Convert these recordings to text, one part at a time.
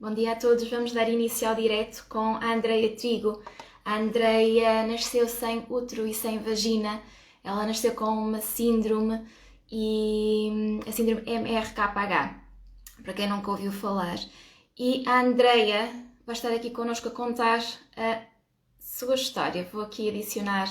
Bom dia a todos, vamos dar início ao direto com a Andreia Trigo. A Andreia nasceu sem útero e sem vagina, ela nasceu com uma síndrome e a síndrome MRKH, para quem nunca ouviu falar. E a Andreia vai estar aqui connosco a contar a sua história. Vou aqui adicionar.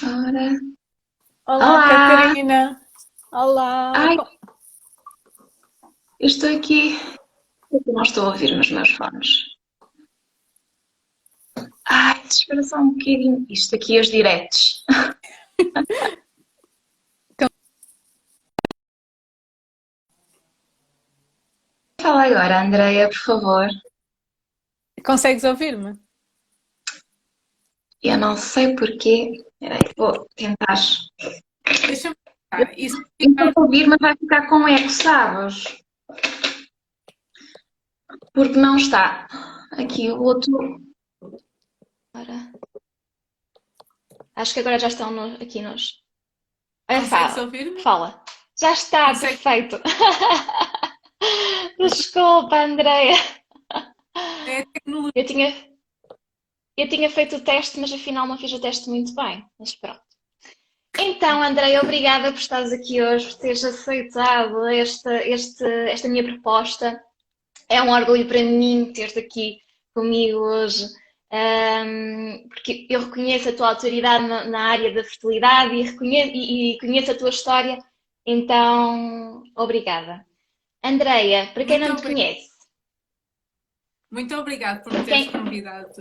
Ora. Olá, Olá! Catarina. Olá. Ai, eu estou aqui. Eu não estou a ouvir nos meus fones. Ai, espera só um bocadinho. Isto aqui, os diretos. Fala agora, Andreia, por favor. Consegues ouvir-me? Eu não sei porquê. Espera aí, vou tentar. Deixa-me ficar. E se Eu estou ficar, a ouvir, mas vai ficar com eco, sabes? Porque não está. Aqui o outro. Ora, acho que agora já estão aqui nos. Olha, consegues fala. ouvir-me? Fala. Já está, Consegue? perfeito. Desculpa, Andreia. É a tecnologia. Eu tinha, eu tinha feito o teste, mas afinal não fiz o teste muito bem. Mas pronto. Então, Andreia, obrigada por estares aqui hoje, por teres aceitado esta minha proposta. É um orgulho para mim ter-te aqui comigo hoje, porque eu reconheço a tua autoridade na área da fertilidade e conheço a tua história, então, obrigada. Andreia, para quem Muito, não te conhece, muito obrigado por me teres quem... convidado.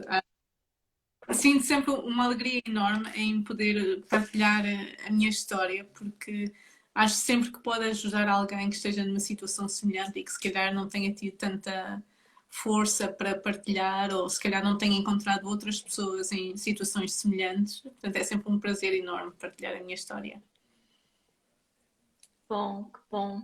Sinto sempre uma alegria enorme em poder partilhar a minha história, porque acho sempre que pode ajudar alguém que esteja numa situação semelhante e que se calhar não tenha tido tanta força para partilhar ou se calhar não tenha encontrado outras pessoas em situações semelhantes. Portanto, é sempre um prazer enorme partilhar a minha história. Bom, que bom.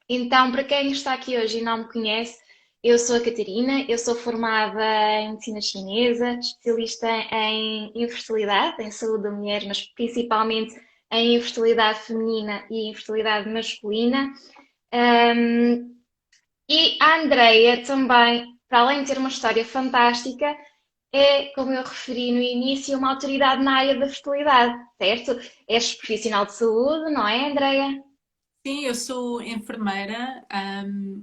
Então, para quem está aqui hoje e não me conhece, eu sou a Catarina, eu sou formada em medicina chinesa, especialista em infertilidade, em saúde da mulher, mas principalmente em infertilidade feminina e infertilidade masculina. Um, e a Andreia também, para além de ter uma história fantástica, é, como eu referi no início, uma autoridade na área da fertilidade, certo? És profissional de saúde, não é, Andreia? Sim, eu sou enfermeira,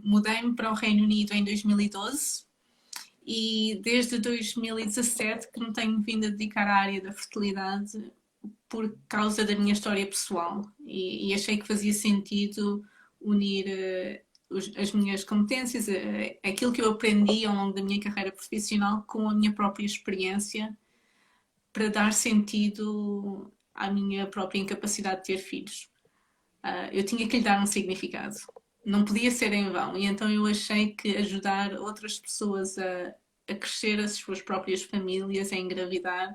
mudei-me para o Reino Unido em 2012 e desde 2017 que me tenho vindo a dedicar à área da fertilidade por causa da minha história pessoal e achei que fazia sentido unir as minhas competências, aquilo que eu aprendi ao longo da minha carreira profissional com a minha própria experiência para dar sentido à minha própria incapacidade de ter filhos. Eu tinha que lhe dar um significado. Não podia ser em vão. E então eu achei que ajudar outras pessoas a crescer as suas próprias famílias, a engravidar,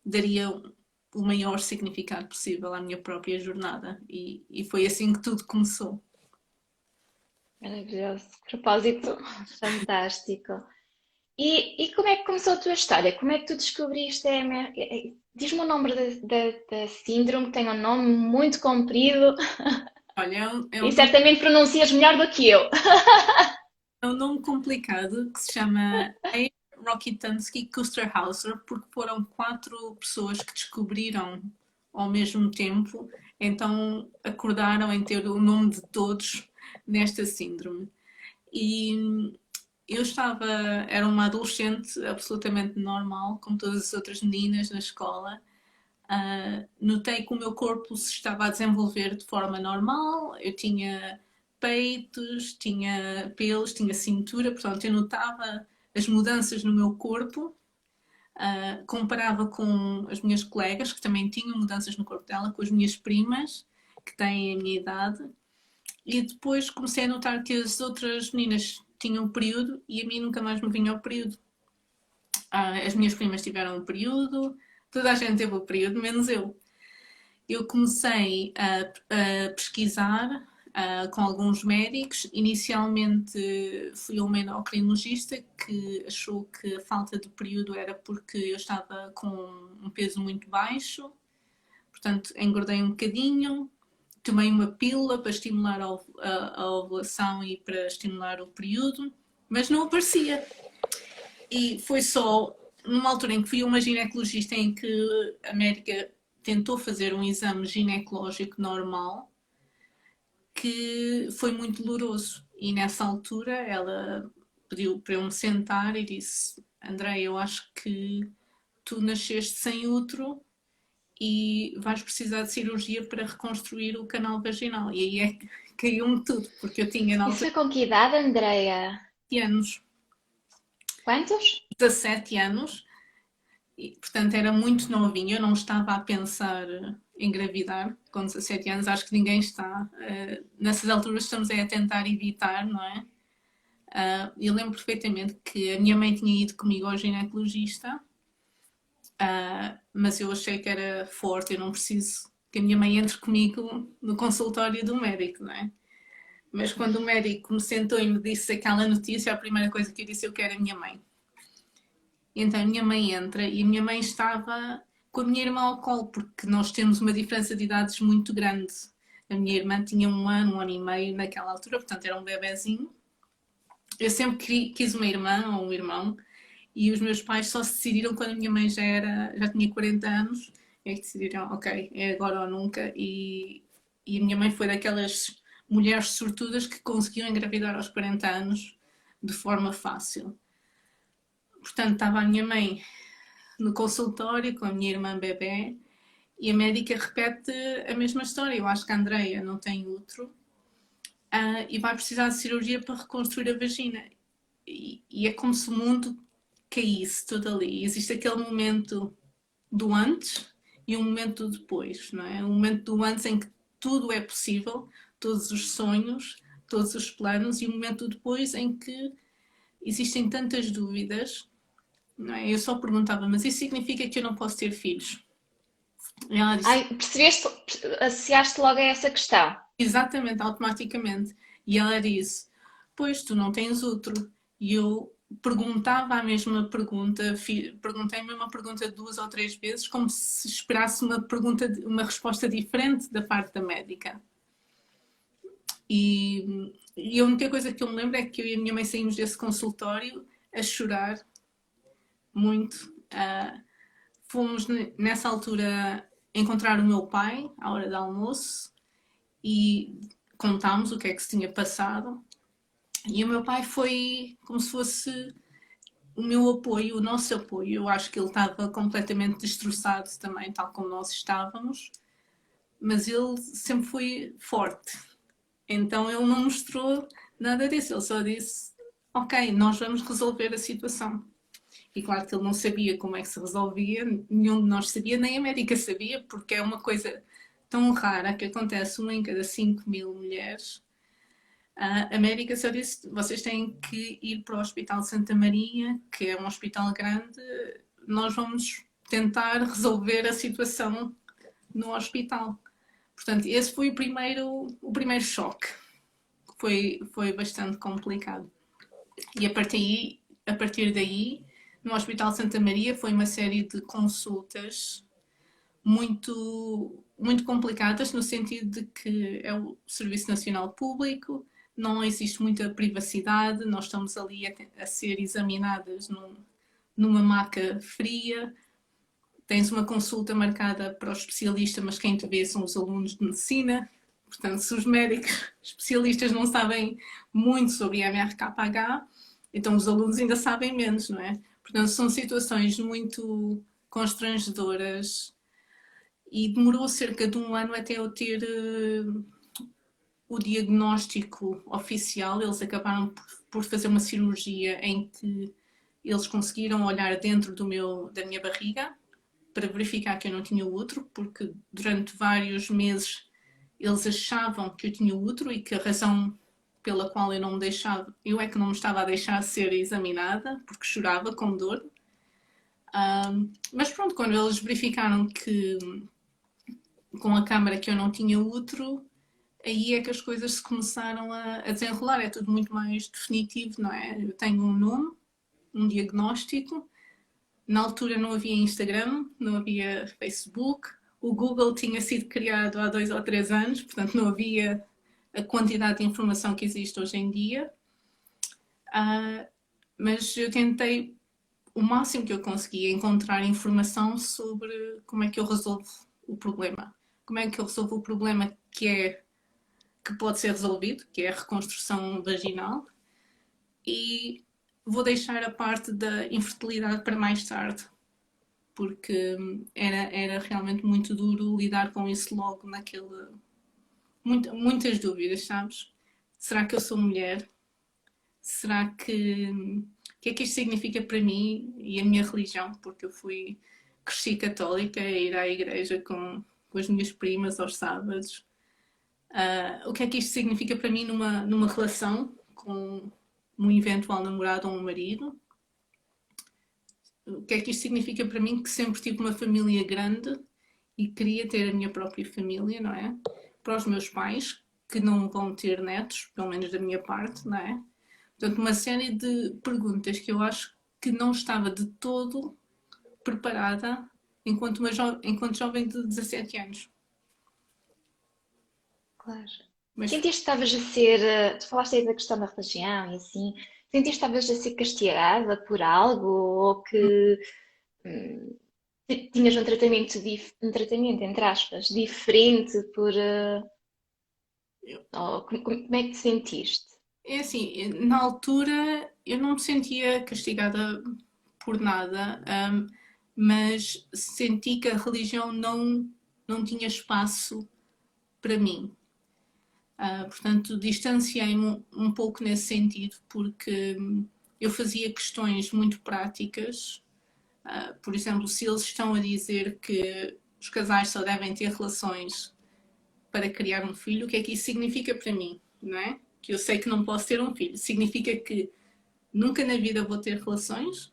daria o maior significado possível à minha própria jornada. E foi assim que tudo começou. Maravilhoso. Propósito fantástico. E como é que começou a tua história? Como é que tu descobriste a Diz-me o nome da síndrome, que tem um nome muito comprido Olha, e certamente pronuncias melhor do que eu. é um nome complicado que se chama Rokitansky Kusterhauser, porque foram quatro pessoas que descobriram ao mesmo tempo, então acordaram em ter o nome de todos nesta síndrome. E eu estava, era uma adolescente absolutamente normal, como todas as outras meninas na escola. Notei que o meu corpo se estava a desenvolver de forma normal, eu tinha peitos, tinha pelos, tinha cintura, portanto eu notava as mudanças no meu corpo, comparava com as minhas colegas que também tinham mudanças no corpo dela, com as minhas primas que têm a minha idade, e depois comecei a notar que as outras meninas tinham o período e a mim nunca mais me vinha o período. As minhas primas tiveram o período, toda a gente teve o período, menos eu. Eu comecei a pesquisar com alguns médicos. Inicialmente fui a uma endocrinologista que achou que a falta de período era porque eu estava com um peso muito baixo, portanto engordei um bocadinho, tomei uma pílula para estimular a ovulação e para estimular o período, mas não aparecia. E foi só numa altura em que fui a uma ginecologista em que a médica tentou fazer um exame ginecológico normal, que foi muito doloroso. E nessa altura ela pediu para eu me sentar e disse: André, eu acho que tu nasceste sem útero e vais precisar de cirurgia para reconstruir o canal vaginal. E aí é que caiu-me tudo, porque eu tinha na Isso altura foi com que idade, Andreia? 17 anos. Quantos? 17 anos, e, portanto era muito novinha, eu não estava a pensar engravidar com 17 anos, acho que ninguém está. Nessas alturas estamos a tentar evitar, não é? Eu lembro perfeitamente que a minha mãe tinha ido comigo ao ginecologista, mas eu achei que era forte, eu não preciso que a minha mãe entre comigo no consultório do médico, não é? Mas quando o médico me sentou e me disse aquela notícia, a primeira coisa que eu disse, eu quero a minha mãe. Então a minha mãe entra e a minha mãe estava com a minha irmã ao colo, porque nós temos uma diferença de idades muito grande. A minha irmã tinha um ano e meio naquela altura, portanto era um bebezinho. Eu sempre quis uma irmã ou um irmão, e os meus pais só se decidiram quando a minha mãe já tinha 40 anos, é que decidiram, ok, é agora ou nunca, e a minha mãe foi daquelas mulheres sortudas que conseguiam engravidar aos 40 anos de forma fácil. Portanto, estava a minha mãe no consultório com a minha irmã bebé e a médica repete a mesma história. Eu acho que a Andreia não tem útero e vai precisar de cirurgia para reconstruir a vagina. E é como se o mundo caísse todo ali. Existe aquele momento do antes e um momento do depois, não é? Um momento do antes em que tudo é possível, todos os sonhos, todos os planos, e um momento do depois em que existem tantas dúvidas, não é? Eu só perguntava, mas isso significa que eu não posso ter filhos? E ela disse, Ai, percebeste, associaste logo a essa questão. exatamente, automaticamente. E ela disse, pois, tu não tens útero. E eu perguntava a mesma pergunta, perguntei a mesma pergunta 2 ou 3 vezes, como se esperasse uma resposta diferente da parte da médica. E a única coisa que eu me lembro é que eu e a minha mãe saímos desse consultório a chorar muito. Fomos nessa altura encontrar o meu pai à hora do almoço e contámos o que é que se tinha passado. E o meu pai foi como se fosse o meu apoio, o nosso apoio. Eu acho que ele estava completamente destroçado também, tal como nós estávamos, mas ele sempre foi forte. Então ele não mostrou nada disso, ele só disse: Ok, nós vamos resolver a situação. E claro que ele não sabia como é que se resolvia, nenhum de nós sabia, nem a médica sabia, porque é uma coisa tão rara que acontece uma em cada 5.000 mulheres. A médica só disse: vocês têm que ir para o Hospital de Santa Maria, que é um hospital grande, nós vamos tentar resolver a situação no hospital. Portanto, esse foi o primeiro choque. Foi bastante complicado. E a partir daí, no Hospital de Santa Maria, foi uma série de consultas muito, muito complicadas, no sentido de que é o Serviço Nacional Público, não existe muita privacidade, nós estamos ali a ser examinadas numa maca fria, tens uma consulta marcada para o especialista, mas quem te vê são os alunos de medicina. Portanto, se os médicos especialistas não sabem muito sobre MRKH, então os alunos ainda sabem menos, não é? Portanto, são situações muito constrangedoras e demorou cerca de 1 ano até eu ter o diagnóstico oficial. Eles acabaram por fazer uma cirurgia em que eles conseguiram olhar dentro da minha barriga para verificar que eu não tinha útero, porque durante vários meses eles achavam que eu tinha útero e que a razão pela qual eu é que não me estava a deixar ser examinada, porque chorava com dor. Mas pronto, quando eles verificaram que com a câmara que eu não tinha útero, aí é que as coisas se começaram a desenrolar, é tudo muito mais definitivo, não é? Eu tenho um nome, um diagnóstico, na altura não havia Instagram, não havia Facebook, o Google tinha sido criado há 2 ou 3 anos, portanto não havia a quantidade de informação que existe hoje em dia. Mas eu tentei o máximo que eu conseguia encontrar informação sobre como é que eu resolvo o problema. Como é que eu resolvo o problema que pode ser resolvido, que é a reconstrução vaginal, e vou deixar a parte da infertilidade para mais tarde, porque era realmente muito duro lidar com isso logo naquele. Muitas dúvidas, sabes? Será que eu sou mulher? Será que. O que é que isto significa para mim e a minha religião? Porque eu cresci católica, a ir à igreja com as minhas primas aos sábados. O que é que isto significa para mim numa relação com um eventual namorado ou um marido? O que é que isto significa para mim que sempre tive uma família grande e queria ter a minha própria família, não é? Para os meus pais, que não vão ter netos, pelo menos da minha parte, não é? Portanto, uma série de perguntas que eu acho que não estava de todo preparada enquanto jovem de 17 anos. Claro. Mas Sentiste que estavas a ser, tu falaste aí da questão da religião e assim, sentiste que estavas a ser castigada por algo ou que hum, tinhas um tratamento, entre aspas, diferente por, ou como é que te sentiste? é assim, na altura eu não me sentia castigada por nada, mas senti que a religião não tinha espaço para mim. Portanto, distanciei-me um pouco nesse sentido, porque eu fazia questões muito práticas. Por exemplo, se eles estão a dizer que os casais só devem ter relações para criar um filho, o que é que isso significa para mim? Não é? Que eu sei que não posso ter um filho. Significa que nunca na vida vou ter relações?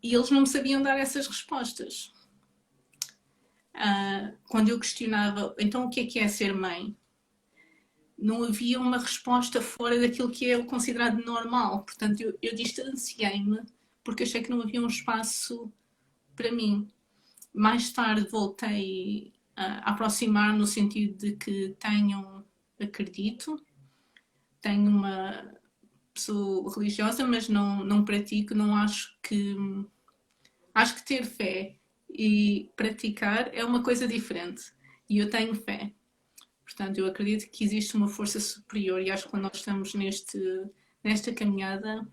E eles não me sabiam dar essas respostas. Quando eu questionava, então o que é ser mãe? Não havia uma resposta fora daquilo que é o considerado normal. Portanto, eu distanciei-me porque achei que não havia um espaço para mim. Mais tarde voltei a aproximar no sentido de que acredito, tenho uma pessoa religiosa, mas não pratico, não acho que. Acho que ter fé e praticar é uma coisa diferente. E eu tenho fé. Portanto, eu acredito que existe uma força superior e acho que quando nós estamos nesta caminhada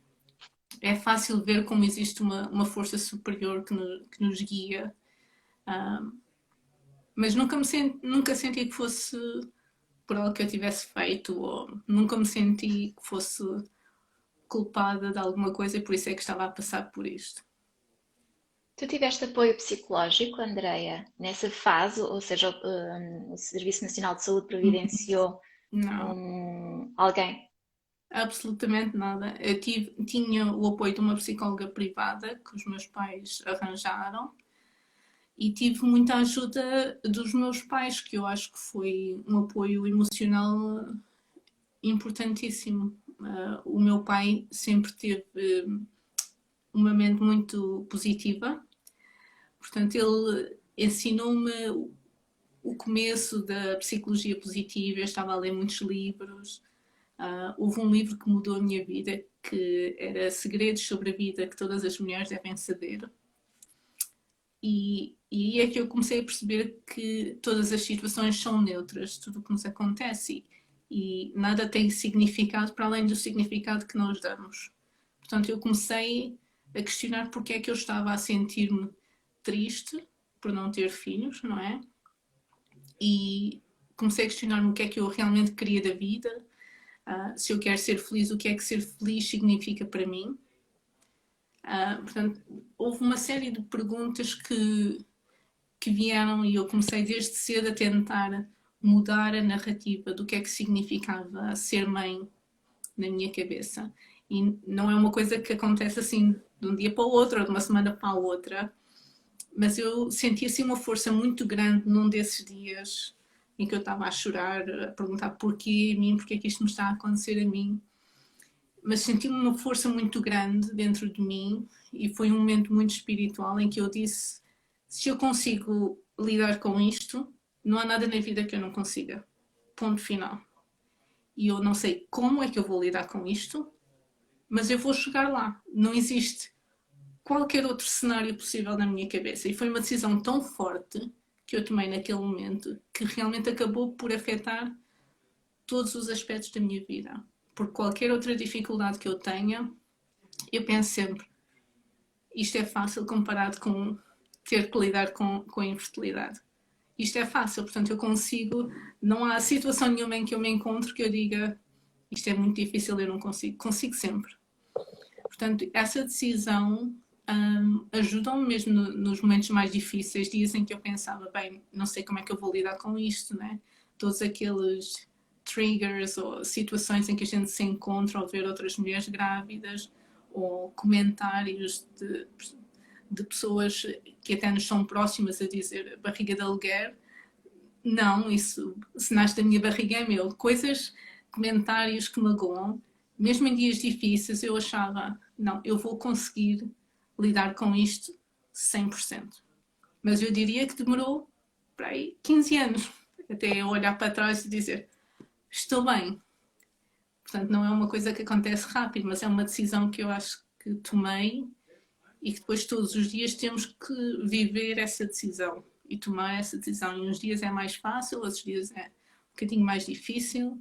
é fácil ver como existe uma força superior que nos guia. Mas nunca senti que fosse por algo que eu tivesse feito ou nunca me senti que fosse culpada de alguma coisa e por isso é que estava a passar por isto. Tu tiveste apoio psicológico, Andreia, nessa fase, ou seja, o Serviço Nacional de Saúde providenciou Não, alguém? absolutamente nada. Tinha o apoio de uma psicóloga privada que os meus pais arranjaram e tive muita ajuda dos meus pais, que eu acho que foi um apoio emocional importantíssimo. O meu pai sempre teve uma mente muito positiva, portanto, ele ensinou-me o começo da psicologia positiva. Eu estava a ler muitos livros. Houve um livro que mudou a minha vida, que era Segredos sobre a Vida que Todas as Mulheres Devem Saber. E aí é que eu comecei a perceber que todas as situações são neutras, tudo o que nos acontece e nada tem significado para além do significado que nós damos. Portanto, eu comecei a questionar porque é que eu estava a sentir-me triste por não ter filhos, não é? E comecei a questionar-me o que é que eu realmente queria da vida, se eu quero ser feliz, o que é que ser feliz significa para mim. Portanto, houve uma série de perguntas que vieram e eu comecei desde cedo a tentar mudar a narrativa do que é que significava ser mãe na minha cabeça. E não é uma coisa que acontece assim de um dia para o outro ou de uma semana para a outra, mas eu senti assim uma força muito grande num desses dias em que eu estava a chorar, a perguntar porquê a mim, porque é que isto me está a acontecer a mim. Mas senti uma força muito grande dentro de mim e foi um momento muito espiritual em que eu disse: se eu consigo lidar com isto, não há nada na vida que eu não consiga. Ponto final. E eu não sei como é que eu vou lidar com isto, mas eu vou chegar lá. Não existe qualquer outro cenário possível na minha cabeça. E foi uma decisão tão forte que eu tomei naquele momento que realmente acabou por afetar todos os aspectos da minha vida. Por qualquer outra dificuldade que eu tenha, eu penso sempre: isto é fácil comparado com ter que lidar com a infertilidade. Isto é fácil, portanto eu consigo, não há situação nenhuma em que eu me encontro que eu diga isto é muito difícil, eu não consigo. Consigo sempre. Portanto, essa decisão ajudou-me mesmo nos momentos mais difíceis, dias em que eu pensava, bem, não sei como é que eu vou lidar com isto, né? Todos aqueles triggers ou situações em que a gente se encontra ao ver outras mulheres grávidas ou comentários de pessoas que até nos são próximas a dizer barriga de aluguer. Não, isso, se nasce da minha barriga é meu. Coisas, comentários que magoam. Mesmo em dias difíceis eu achava, não, eu vou conseguir lidar com isto 100%. Mas eu diria que demorou para aí 15 anos até eu olhar para trás e dizer, estou bem. Portanto, não é uma coisa que acontece rápido, mas é uma decisão que eu acho que tomei e que depois todos os dias temos que viver essa decisão e tomar essa decisão. E uns dias é mais fácil, outros dias é um bocadinho mais difícil,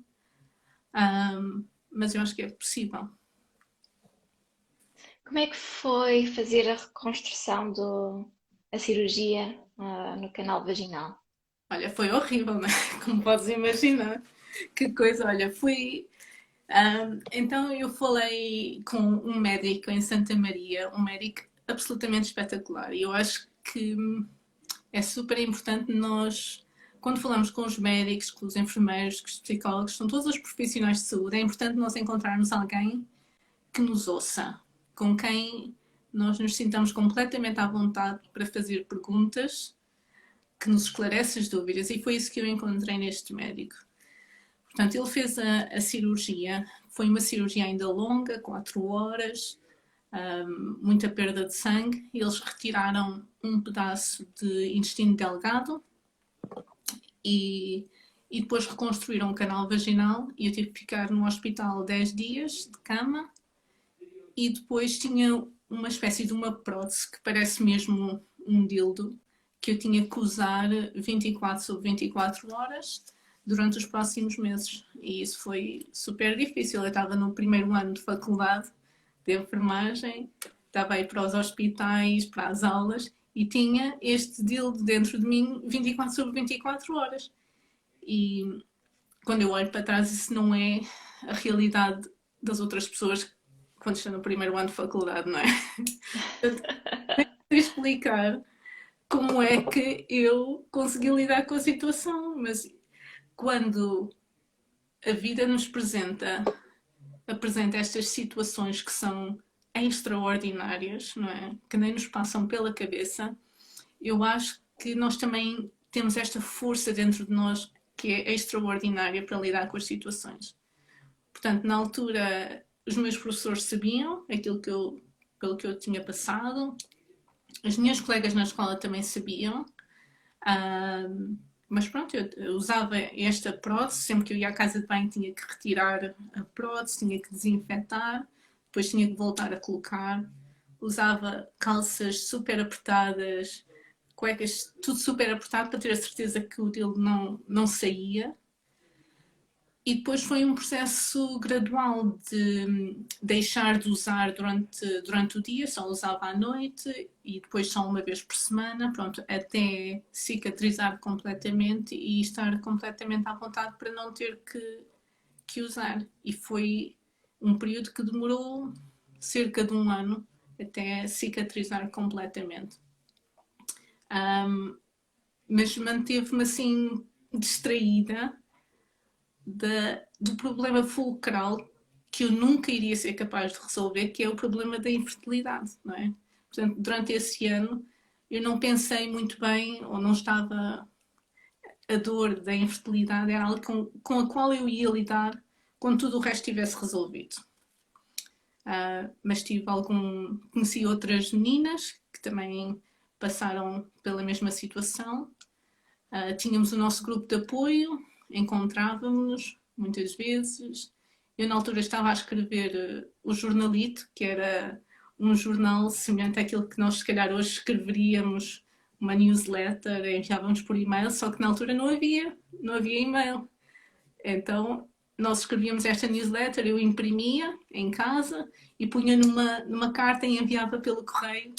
mas eu acho que é possível. Como é que foi fazer a reconstrução a cirurgia no canal vaginal? Olha, foi horrível, né? Como podes imaginar. Que coisa, olha, fui. Então eu falei com um médico em Santa Maria, um médico absolutamente espetacular. E eu acho que é super importante nós, quando falamos com os médicos, com os enfermeiros, com os psicólogos, são todos os profissionais de saúde, é importante nós encontrarmos alguém que nos ouça, com quem nós nos sintamos completamente à vontade para fazer perguntas, que nos esclarece as dúvidas. E foi isso que eu encontrei neste médico. Portanto, ele fez a cirurgia, foi uma cirurgia ainda longa, 4 horas, muita perda de sangue. Eles retiraram um pedaço de intestino delgado e depois reconstruíram o canal vaginal e eu tive que ficar no hospital 10 dias de cama e depois tinha uma espécie de uma prótese que parece mesmo um dildo que eu tinha que usar 24 sobre 24 horas durante os próximos meses e isso foi super difícil. Eu estava no primeiro ano de faculdade de enfermagem, estava aí para os hospitais, para as aulas e tinha este dildo dentro de mim 24 sobre 24 horas. E quando eu olho para trás, isso não é a realidade das outras pessoas quando estão no primeiro ano de faculdade, não é? Tenho que explicar como é que eu consegui lidar com a situação, mas quando a vida nos apresenta estas situações que são extraordinárias, não é? Que nem nos passam pela cabeça, eu acho que nós também temos esta força dentro de nós que é extraordinária para lidar com as situações. Portanto, na altura, os meus professores sabiam aquilo pelo que eu tinha passado, as minhas colegas na escola também sabiam, mas pronto, eu usava esta prótese, sempre que eu ia à casa de banho tinha que retirar a prótese, tinha que desinfetar, depois tinha que voltar a colocar, usava calças super apertadas, cuecas, tudo super apertado para ter a certeza que o dildo não saía. E depois foi um processo gradual de deixar de usar durante o dia, só usava à noite e depois só uma vez por semana, pronto, até cicatrizar completamente e estar completamente à vontade para não ter que usar. E foi um período que demorou cerca de 1 ano até cicatrizar completamente. Mas manteve-me assim distraída do problema fulcral que eu nunca iria ser capaz de resolver, que é o problema da infertilidade, não é? Portanto, durante esse ano eu não pensei muito bem ou não estava a dor da infertilidade era algo com a qual eu ia lidar quando tudo o resto estivesse resolvido. Mas conheci outras meninas que também passaram pela mesma situação. Tínhamos o nosso grupo de apoio, encontrávamos-nos muitas vezes. Eu na altura estava a escrever o Jornalito, que era um jornal semelhante àquilo que nós se calhar hoje escreveríamos, uma newsletter, enviávamos por e-mail, só que na altura não havia e-mail. Então nós escrevíamos esta newsletter, eu imprimia em casa e punha numa carta e enviava pelo correio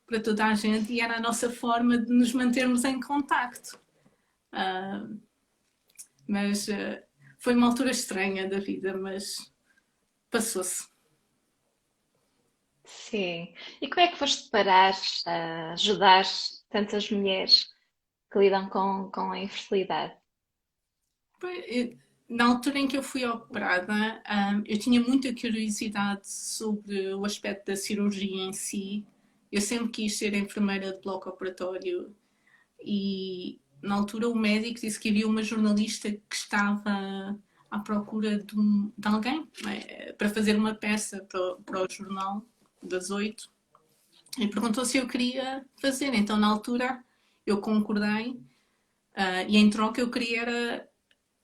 para toda a gente, e era a nossa forma de nos mantermos em contacto. Mas foi uma altura estranha da vida, mas passou-se. Sim. E como é que foste parar a ajudar tantas mulheres que lidam com a infertilidade? Na altura em que eu fui operada, eu tinha muita curiosidade sobre o aspecto da cirurgia em si. Eu sempre quis ser enfermeira de bloco operatório e na altura o médico disse que havia uma jornalista que estava à procura de alguém, né, para fazer uma peça para o jornal das 8 e perguntou se eu queria fazer. Então na altura eu concordei, e em troca eu queria era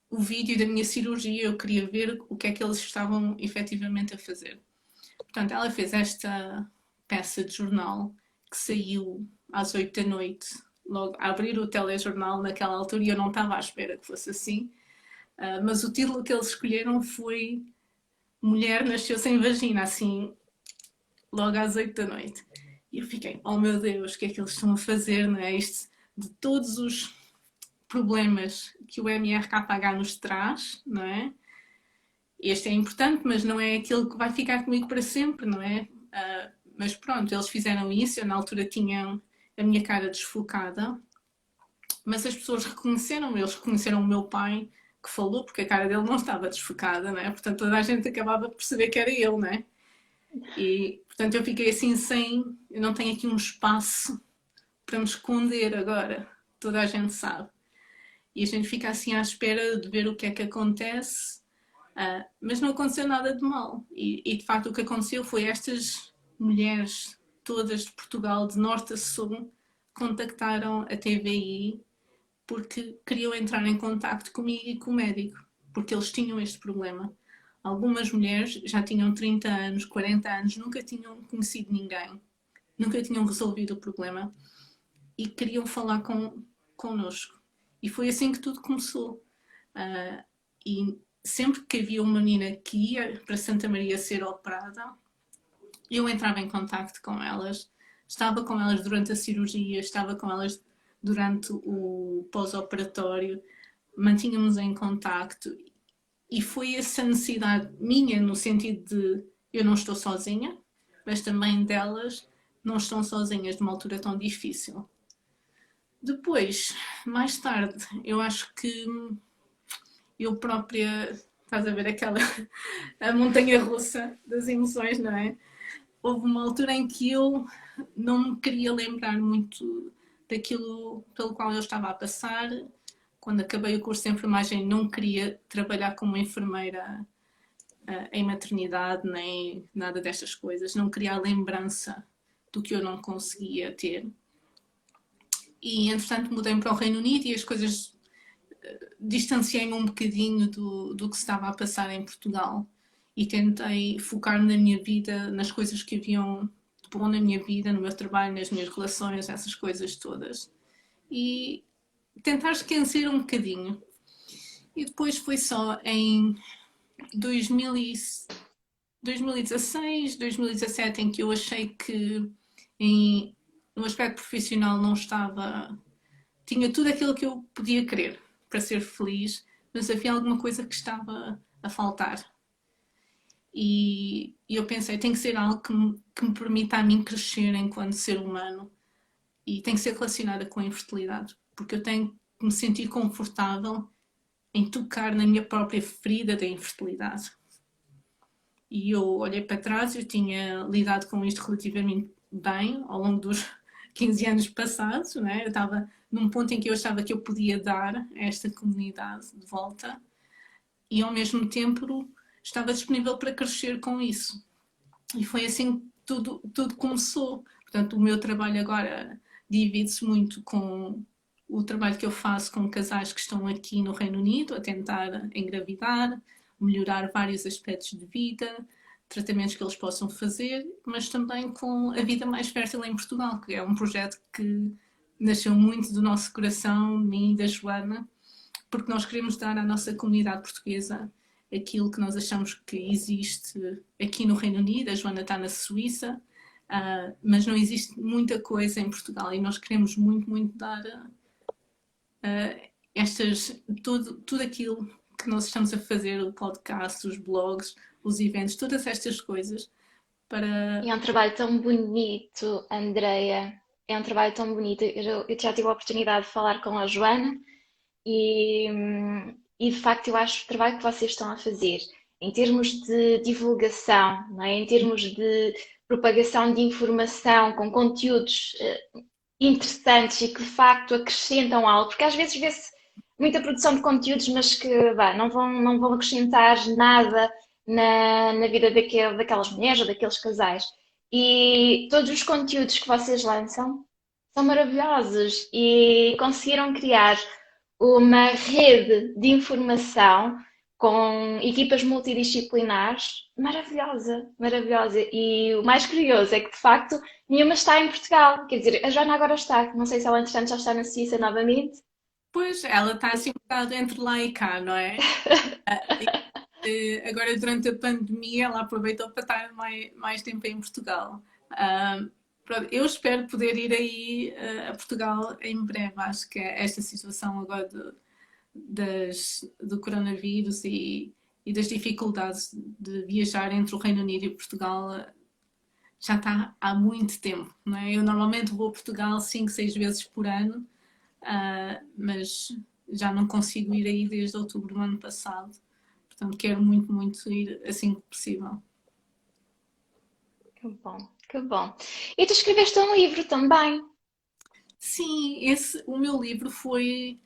o vídeo da minha cirurgia, eu queria ver o que é que eles estavam efetivamente a fazer. Portanto, ela fez esta peça de jornal que saiu às 8 da noite, logo a abrir o telejornal naquela altura, e eu não estava à espera que fosse assim. Mas o título que eles escolheram foi Mulher Nasceu Sem Vagina, assim, logo às 8 da noite. E eu fiquei, oh meu Deus, o que é que eles estão a fazer, não é? Isto de todos os problemas que o MRKH nos traz, não é? Este é importante, mas não é aquele que vai ficar comigo para sempre, não é? Mas pronto, eles fizeram isso. Eu na altura tinha a minha cara desfocada, mas as pessoas reconheceram-me. Eles reconheceram o meu pai, que falou, porque a cara dele não estava desfocada, não é? Portanto, toda a gente acabava por perceber que era ele, não é? E portanto, eu fiquei assim sem. Eu não tenho aqui um espaço para me esconder agora. Toda a gente sabe. E a gente fica assim à espera de ver o que é que acontece, mas não aconteceu nada de mal. E de facto o que aconteceu foi estas mulheres todas de Portugal, de norte a sul, contactaram a TVI porque queriam entrar em contacto comigo e com o médico, porque eles tinham este problema. Algumas mulheres já tinham 30 anos, 40 anos, nunca tinham conhecido ninguém, nunca tinham resolvido o problema e queriam falar connosco. E foi assim que tudo começou. E sempre que havia uma menina que ia para Santa Maria ser operada, eu entrava em contacto com elas, estava com elas durante a cirurgia, estava com elas durante o pós-operatório, mantínhamos em contacto. E foi essa necessidade minha, no sentido de eu não estou sozinha, mas também delas não estão sozinhas numa altura tão difícil. Depois, mais tarde, eu acho que eu própria, estás a ver aquela a montanha russa das emoções, não é? Houve uma altura em que eu não me queria lembrar muito daquilo pelo qual eu estava a passar. Quando acabei o curso de enfermagem, não queria trabalhar como enfermeira em maternidade, nem nada destas coisas. Não queria a lembrança do que eu não conseguia ter. E, entretanto, mudei para o Reino Unido e as coisas distanciei-me um bocadinho do que se estava a passar em Portugal e tentei focar na minha vida, nas coisas que haviam de bom na minha vida, no meu trabalho, nas minhas relações, essas coisas todas. E tentar esquecer um bocadinho. E depois foi só em 2016, 2017 em que eu achei que no aspecto profissional não estava... Tinha tudo aquilo que eu podia querer para ser feliz, mas havia alguma coisa que estava a faltar. E eu pensei, tem que ser algo que me permita a mim crescer enquanto ser humano e tem que ser relacionada com a infertilidade, porque eu tenho que me sentir confortável em tocar na minha própria ferida da infertilidade. E eu olhei para trás, eu tinha lidado com isto relativamente bem ao longo dos 15 anos passados, não é? Eu estava num ponto em que eu achava que eu podia dar a esta comunidade de volta e ao mesmo tempo estava disponível para crescer com isso. E foi assim que tudo começou. Portanto, o meu trabalho agora divide-se muito com o trabalho que eu faço com casais que estão aqui no Reino Unido a tentar engravidar, melhorar vários aspectos de vida, tratamentos que eles possam fazer, mas também com a vida mais fértil em Portugal, que é um projeto que nasceu muito do nosso coração, de mim e da Joana, porque nós queremos dar à nossa comunidade portuguesa aquilo que nós achamos que existe aqui no Reino Unido. A Joana está na Suíça, mas não existe muita coisa em Portugal e nós queremos muito, muito dar tudo aquilo que nós estamos a fazer, o podcast, os blogs, os eventos, todas estas coisas E para... é um trabalho tão bonito, Andreia. É um trabalho tão bonito. Eu já tive a oportunidade de falar com a Joana e de facto eu acho o trabalho que vocês estão a fazer em termos de divulgação, não é? Em termos de propagação de informação com conteúdos interessantes e que de facto acrescentam algo, porque às vezes vê-se muita produção de conteúdos, mas que não vão acrescentar nada na vida daquelas mulheres ou daqueles casais. E todos os conteúdos que vocês lançam são maravilhosos e conseguiram criar uma rede de informação com equipas multidisciplinares maravilhosa, maravilhosa. E o mais curioso é que, de facto, nenhuma está em Portugal. Quer dizer, a Joana agora está. Não sei se ela, entretanto, já está na Suíça novamente. Pois, ela está assim um bocado entre lá e cá, não é? Agora, durante a pandemia, ela aproveitou para estar mais tempo em Portugal. Pronto, eu espero poder ir aí a Portugal em breve. Acho que esta situação agora do coronavírus e das dificuldades de viajar entre o Reino Unido e Portugal já está há muito tempo, não é? Eu normalmente vou a Portugal 5, 6 vezes por ano, mas já não consigo ir aí desde outubro do ano passado. Portanto, quero muito, muito ir assim que possível. Que bom, que bom. E tu escreveste um livro também. Sim, o meu livro foi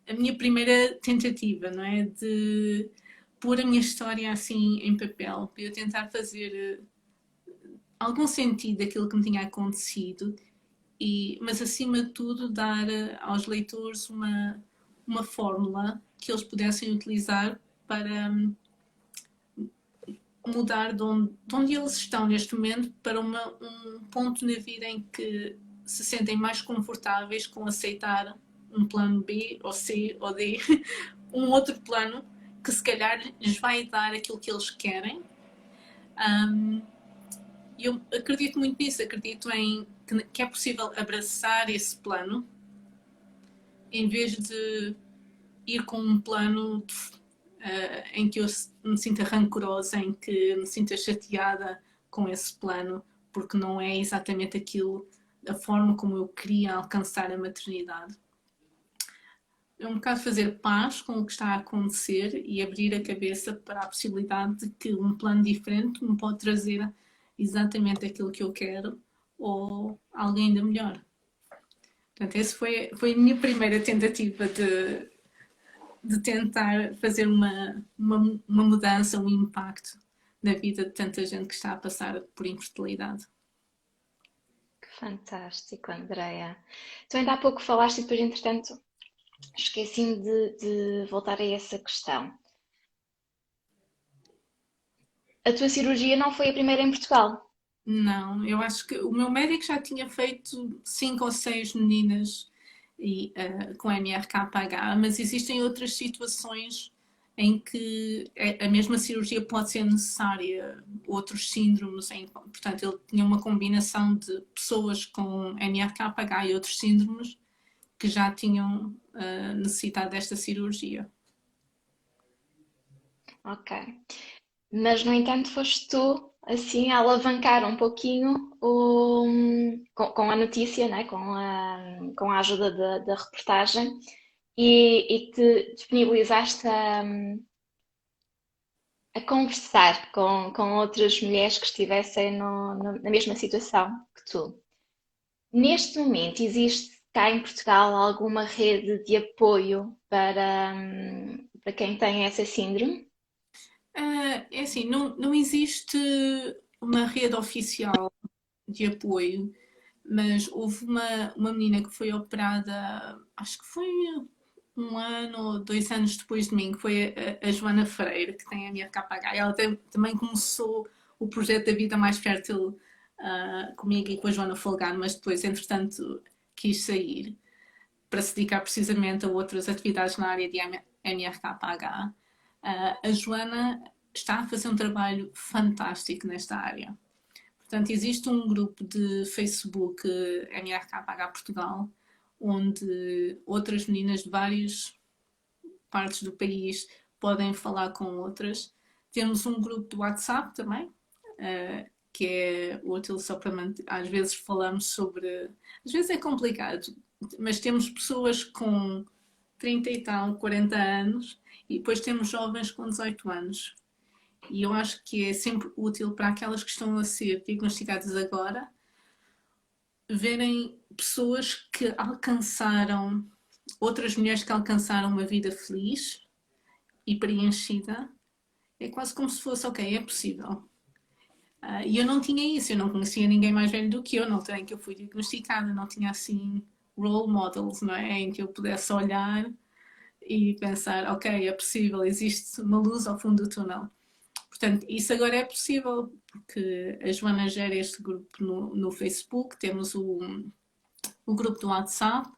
a minha primeira tentativa, não é? De pôr a minha história assim em papel, para eu tentar fazer algum sentido daquilo que me tinha acontecido, mas acima de tudo dar aos leitores uma fórmula que eles pudessem utilizar para mudar de onde eles estão neste momento para um ponto na vida em que se sentem mais confortáveis com aceitar um plano B ou C ou D, um outro plano que se calhar lhes vai dar aquilo que eles querem. Eu acredito muito nisso, acredito em que é possível abraçar esse plano em vez de ir com um plano em que eu me sinta rancorosa, em que me sinta chateada com esse plano, porque não é exatamente aquilo, a forma como eu queria alcançar a maternidade. É um bocado fazer paz com o que está a acontecer e abrir a cabeça para a possibilidade de que um plano diferente me pode trazer exatamente aquilo que eu quero ou alguém ainda melhor. Portanto, essa foi a minha primeira tentativa de tentar fazer uma mudança, um impacto na vida de tanta gente que está a passar por infertilidade. Que fantástico, Andreia. Tu ainda há pouco falaste e depois, entretanto, esqueci-me de voltar a essa questão. A tua cirurgia não foi a primeira em Portugal. Não, eu acho que o meu médico já tinha feito 5 ou 6 meninas com MRKH, mas existem outras situações em que a mesma cirurgia pode ser necessária, outros síndromes, portanto ele tinha uma combinação de pessoas com MRKH e outros síndromes que já tinham necessitado desta cirurgia. Ok. Mas, no entanto, foste tu, assim, a alavancar um pouquinho com a notícia, né? Com a ajuda da reportagem e te disponibilizaste a conversar com outras mulheres que estivessem na mesma situação que tu. Neste momento existe cá em Portugal alguma rede de apoio para quem tem essa síndrome? É assim, não existe uma rede oficial de apoio, mas houve uma menina que foi operada, acho que foi 1 ano ou 2 anos depois de mim, que foi a Joana Freire, que tem a minha KH. Ela também começou o projeto da Vida Mais Fértil comigo e com a Joana Folgado, mas depois, entretanto, quis sair para se dedicar precisamente a outras atividades na área de MRKH. A Joana está a fazer um trabalho fantástico nesta área. Portanto, existe um grupo de Facebook MRKH Portugal, onde outras meninas de várias partes do país podem falar com outras. Temos um grupo do WhatsApp também, que é útil só para manter. Às vezes falamos sobre. Às vezes é complicado, mas temos pessoas com 30 e tal, 40 anos, e depois temos jovens com 18 anos. E eu acho que é sempre útil para aquelas que estão a ser diagnosticadas agora verem pessoas que alcançaram, outras mulheres que alcançaram uma vida feliz e preenchida. É quase como se fosse, ok, é possível. E eu não tinha isso, eu não conhecia ninguém mais velho do que eu, não tenho que eu fui diagnosticada, não tinha assim role models, não é? Em que eu pudesse olhar e pensar, ok, é possível, existe uma luz ao fundo do túnel. Portanto, isso agora é possível, porque a Joana gera este grupo no Facebook, temos o grupo do WhatsApp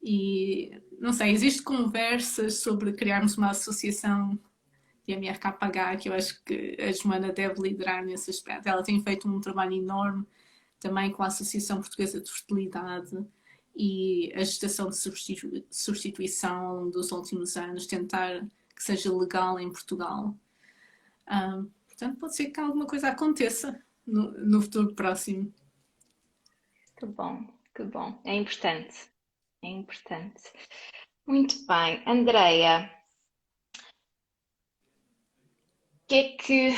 e, não sei, existem conversas sobre criarmos uma associação de MRKH, que eu acho que a Joana deve liderar nesse aspecto. Ela tem feito um trabalho enorme também com a Associação Portuguesa de Fertilidade e a gestação de substituição ao longo dos últimos anos, tentar que seja legal em Portugal. Portanto, pode ser que alguma coisa aconteça no futuro próximo. Que bom, que bom. É importante, é importante. Muito bem. Andreia, o que é que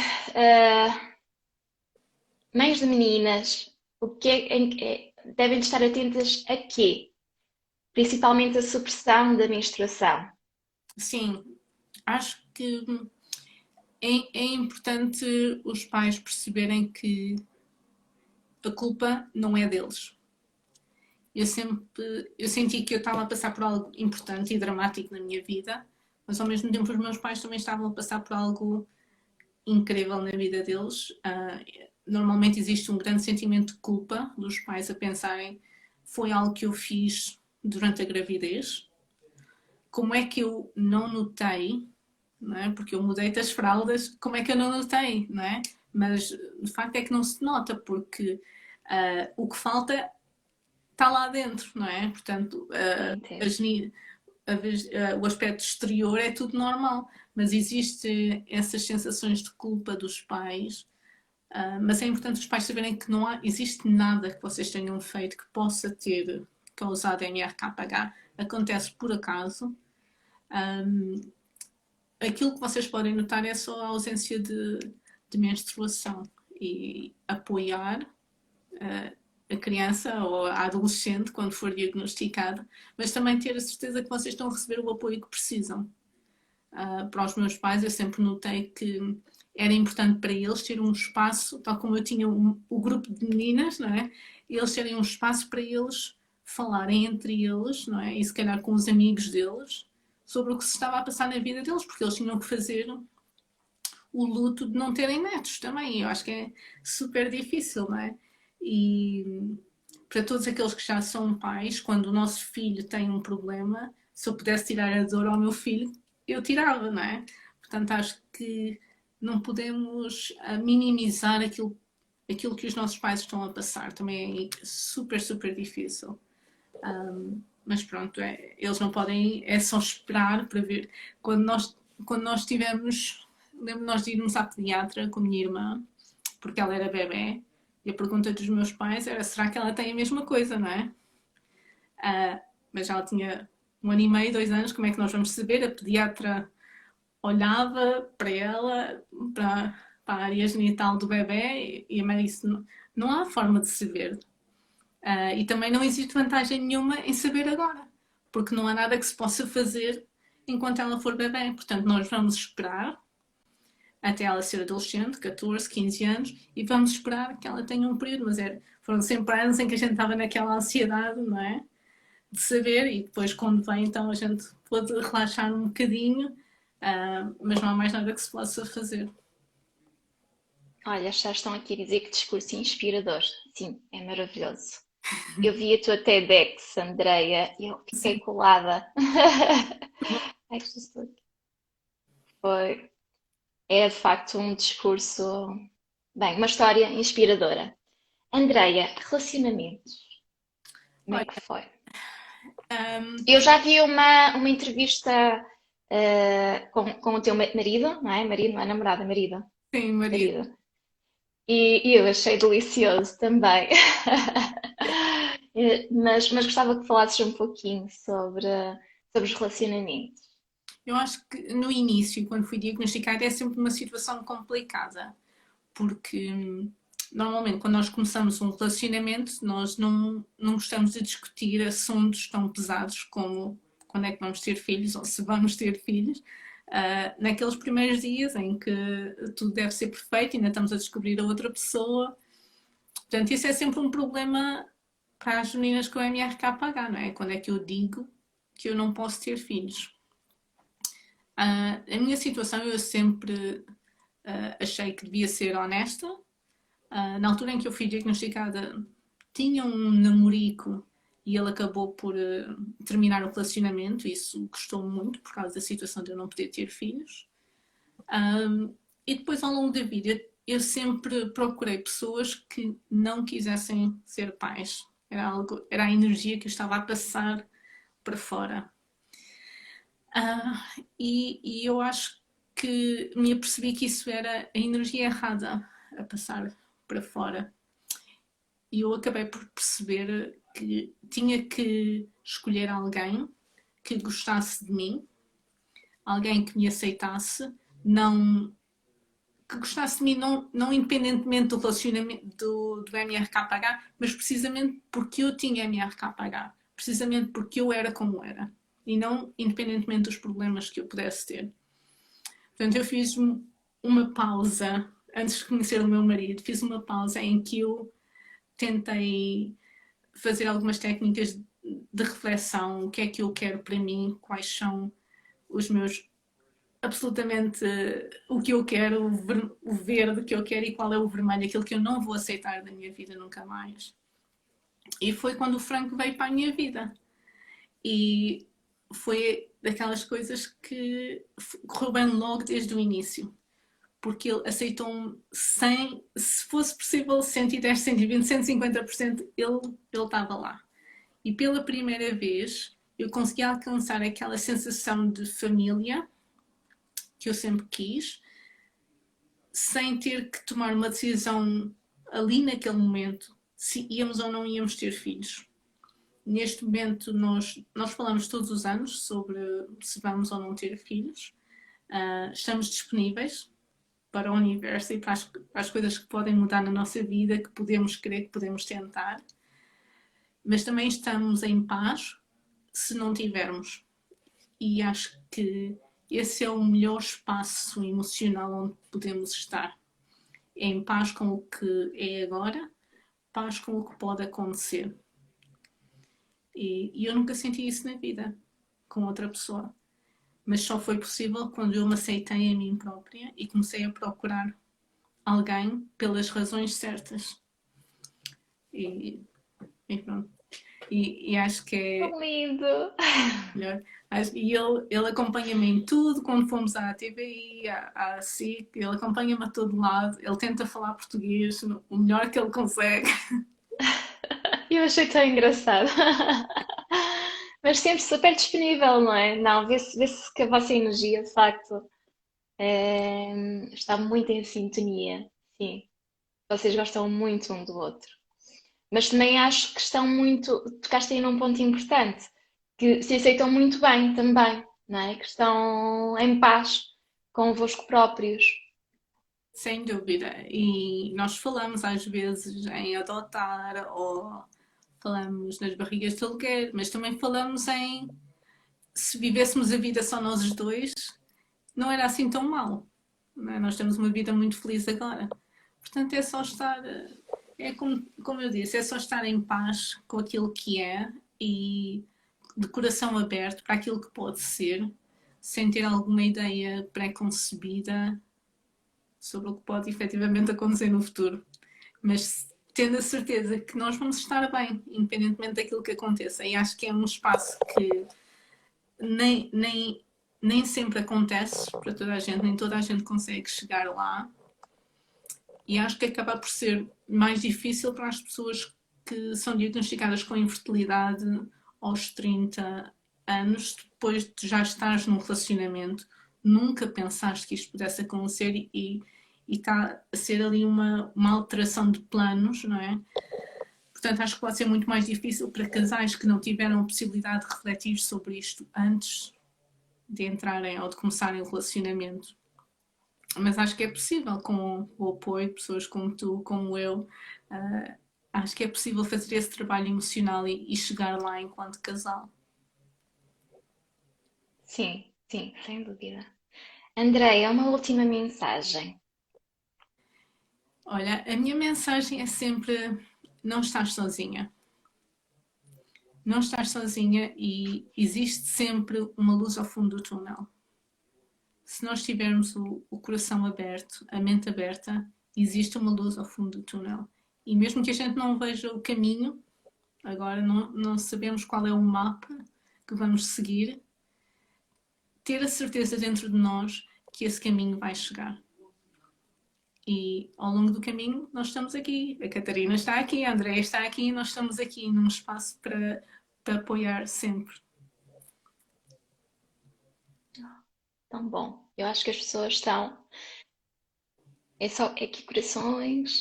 mães de meninas, o que devem estar atentas a quê? Principalmente a supressão da menstruação. Sim, acho que é importante os pais perceberem que a culpa não é deles. Eu senti que eu estava a passar por algo importante e dramático na minha vida, mas ao mesmo tempo os meus pais também estavam a passar por algo incrível na vida deles. Normalmente existe um grande sentimento de culpa dos pais a pensarem foi algo que eu fiz durante a gravidez. Como é que eu não notei, não é? Porque eu mudei-te as fraldas, como é que eu não notei, não é? Mas o facto é que não se nota, porque o que falta está lá dentro, não é? Portanto, o aspecto exterior é tudo normal, mas existem essas sensações de culpa dos pais. Mas é importante os pais saberem que não existe nada que vocês tenham feito que possa ter causado MRKH. Acontece por acaso. Aquilo que vocês podem notar é só a ausência de menstruação e apoiar a criança ou a adolescente quando for diagnosticada, mas também ter a certeza que vocês estão a receber o apoio que precisam. Para os meus pais, eu sempre notei que era importante para eles ter um espaço, tal como eu tinha o grupo de meninas, não é? Eles terem um espaço para eles falarem entre eles, não é? E se calhar com os amigos deles, sobre o que se estava a passar na vida deles, porque eles tinham que fazer o luto de não terem netos também. Eu acho que é super difícil, não é? E para todos aqueles que já são pais, quando o nosso filho tem um problema, se eu pudesse tirar a dor ao meu filho, eu tirava, não é? Portanto, acho que não podemos minimizar aquilo que os nossos pais estão a passar. Também é super, super difícil. Mas pronto, eles não podem, é só esperar para ver. Quando nós tivemos, lembro nós de irmos à pediatra com a minha irmã, porque ela era bebê, e a pergunta dos meus pais era: será que ela tem a mesma coisa, não é? Mas ela tinha 1 ano e meio, 2 anos, como é que nós vamos saber? A pediatra olhava para ela, para a área genital do bebê, e a mãe disse: não há forma de saber. E também não existe vantagem nenhuma em saber agora, porque não há nada que se possa fazer enquanto ela for bebê. Portanto, nós vamos esperar até ela ser adolescente, 14, 15 anos, e vamos esperar que ela tenha um período, mas foram sempre anos em que a gente estava naquela ansiedade, não é? De saber, e depois quando vem, então a gente pode relaxar um bocadinho, mas não há mais nada que se possa fazer. Olha, já estão aqui a dizer que discurso inspirador. Sim, é maravilhoso. Eu vi a tua TEDx, Andreia, e eu fiquei Sim. colada. Ai, que susto. Foi. É de facto um discurso, bem, uma história inspiradora. Andreia, relacionamentos, como é Olha, que foi? um, Eu já vi uma entrevista com o teu marido, não é? Marido, não é namorado, é marido. sim, Maria. Marido. E eu achei delicioso também. Mas gostava que falasses um pouquinho sobre os relacionamentos. Eu acho que no início, quando fui diagnosticada, é sempre uma situação complicada, porque normalmente quando nós começamos um relacionamento, nós não gostamos de discutir assuntos tão pesados como quando é que vamos ter filhos ou se vamos ter filhos. Naqueles primeiros dias em que tudo deve ser perfeito, ainda estamos a descobrir a outra pessoa. Portanto, isso é sempre um problema para as meninas com o MRKH, não é? Quando é que eu digo que eu não posso ter filhos? A minha situação eu sempre achei que devia ser honesta. Na altura em que eu fui diagnosticada, tinha um namorico e ele acabou por terminar o relacionamento. Isso custou muito por causa da situação de eu não poder ter filhos. E depois, ao longo da vida, eu sempre procurei pessoas que não quisessem ser pais. Era a energia que eu estava a passar para fora. E eu acho que me apercebi que isso era a energia errada a passar para fora. E eu acabei por perceber que tinha que escolher alguém que gostasse de mim, alguém que me aceitasse, não que gostasse de mim, não independentemente do relacionamento do MRKH, mas precisamente porque eu tinha MRKH, precisamente porque eu era como era, e não independentemente dos problemas que eu pudesse ter. Portanto, eu fiz uma pausa, antes de conhecer o meu marido, fiz uma pausa em que eu tentei fazer algumas técnicas de reflexão, o que é que eu quero para mim, quais são os meus absolutamente o que eu quero, o verde que eu quero e qual é o vermelho, aquilo que eu não vou aceitar da minha vida nunca mais. E foi quando o Franco veio para a minha vida. E foi daquelas coisas que correu bem logo desde o início. Porque ele aceitou-me sem, se fosse possível, 110, 120, 150%, ele estava lá. E pela primeira vez eu consegui alcançar aquela sensação de família que eu sempre quis, sem ter que tomar uma decisão ali naquele momento se íamos ou não íamos ter filhos. Neste momento nós falamos todos os anos sobre se vamos ou não ter filhos. Estamos disponíveis para o universo e para as coisas que podem mudar na nossa vida, que podemos querer, que podemos tentar. Mas também estamos em paz se não tivermos. E acho que esse é o melhor espaço emocional onde podemos estar. É em paz com o que é agora, paz com o que pode acontecer. E eu nunca senti isso na vida com outra pessoa. Mas só foi possível quando eu me aceitei a mim própria e comecei a procurar alguém pelas razões certas. E, e pronto. E acho que Que é lindo! melhor. E ele acompanha-me em tudo, quando fomos à TVI, à SIC, ele acompanha-me a todo lado, ele tenta falar português o melhor que ele consegue. Eu achei tão engraçado. Mas sempre super disponível, não é? Não, vê-se que a vossa energia, de facto, está muito em sintonia. Sim, vocês gostam muito um do outro. Mas também acho que estão muito. Tocaste aí num ponto importante, que se aceitam muito bem também, não é? Que estão em paz convosco próprios. Sem dúvida. E nós falamos às vezes em adotar ou falamos nas barrigas de aluguer, mas também falamos em se vivêssemos a vida só nós os dois, não era assim tão mal. Não é? Nós temos uma vida muito feliz agora. Portanto, é só estar, é como eu disse, é só estar em paz com aquilo que é e de coração aberto para aquilo que pode ser, sem ter alguma ideia pré-concebida sobre o que pode efetivamente acontecer no futuro. Mas tendo a certeza que nós vamos estar bem, independentemente daquilo que aconteça. E acho que é um espaço que nem sempre acontece para toda a gente, nem toda a gente consegue chegar lá. E acho que acaba por ser mais difícil para as pessoas que são diagnosticadas com infertilidade aos 30 anos, depois de já estares num relacionamento, nunca pensaste que isto pudesse acontecer e está a ser ali uma alteração de planos, não é? Portanto, acho que pode ser muito mais difícil para casais que não tiveram a possibilidade de refletir sobre isto antes de entrarem ou de começarem o relacionamento. Mas acho que é possível, com o apoio de pessoas como tu, como eu, acho que é possível fazer esse trabalho emocional e chegar lá enquanto casal. Sim, sim, sem dúvida. Andreia, uma última mensagem. Olha, a minha mensagem é sempre: não estás sozinha. Não estás sozinha e existe sempre uma luz ao fundo do túnel. Se nós tivermos o coração aberto, a mente aberta, existe uma luz ao fundo do túnel. E mesmo que a gente não veja o caminho, agora não sabemos qual é o mapa que vamos seguir, ter a certeza dentro de nós que esse caminho vai chegar. E ao longo do caminho nós estamos aqui, a Catarina está aqui, a Andréia está aqui e nós estamos aqui num espaço para apoiar sempre. Tão bom. Eu acho que as pessoas estão. É que corações.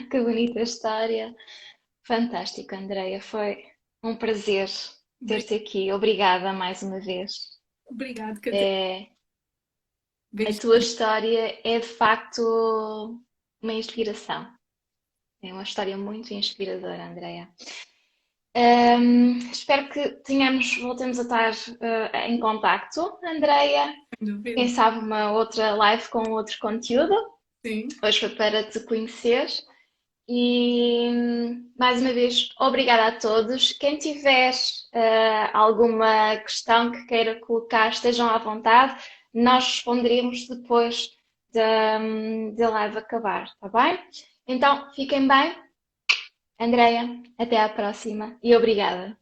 Que bonita história. Fantástico, Andreia. Foi um prazer ter-te aqui. Obrigada mais uma vez. Obrigada, Catarina. É, a Beijo. tua história é de facto uma inspiração. É uma história muito inspiradora, Andreia. Espero que voltemos a estar em contacto, Andreia. Quem sabe uma outra live com outro conteúdo. Sim. Hoje foi para te conhecer. E mais uma vez, obrigada a todos. Quem tiver alguma questão que queira colocar, estejam à vontade. Nós responderemos depois da live acabar, está bem? Então, fiquem bem. Andreia, até à próxima e obrigada.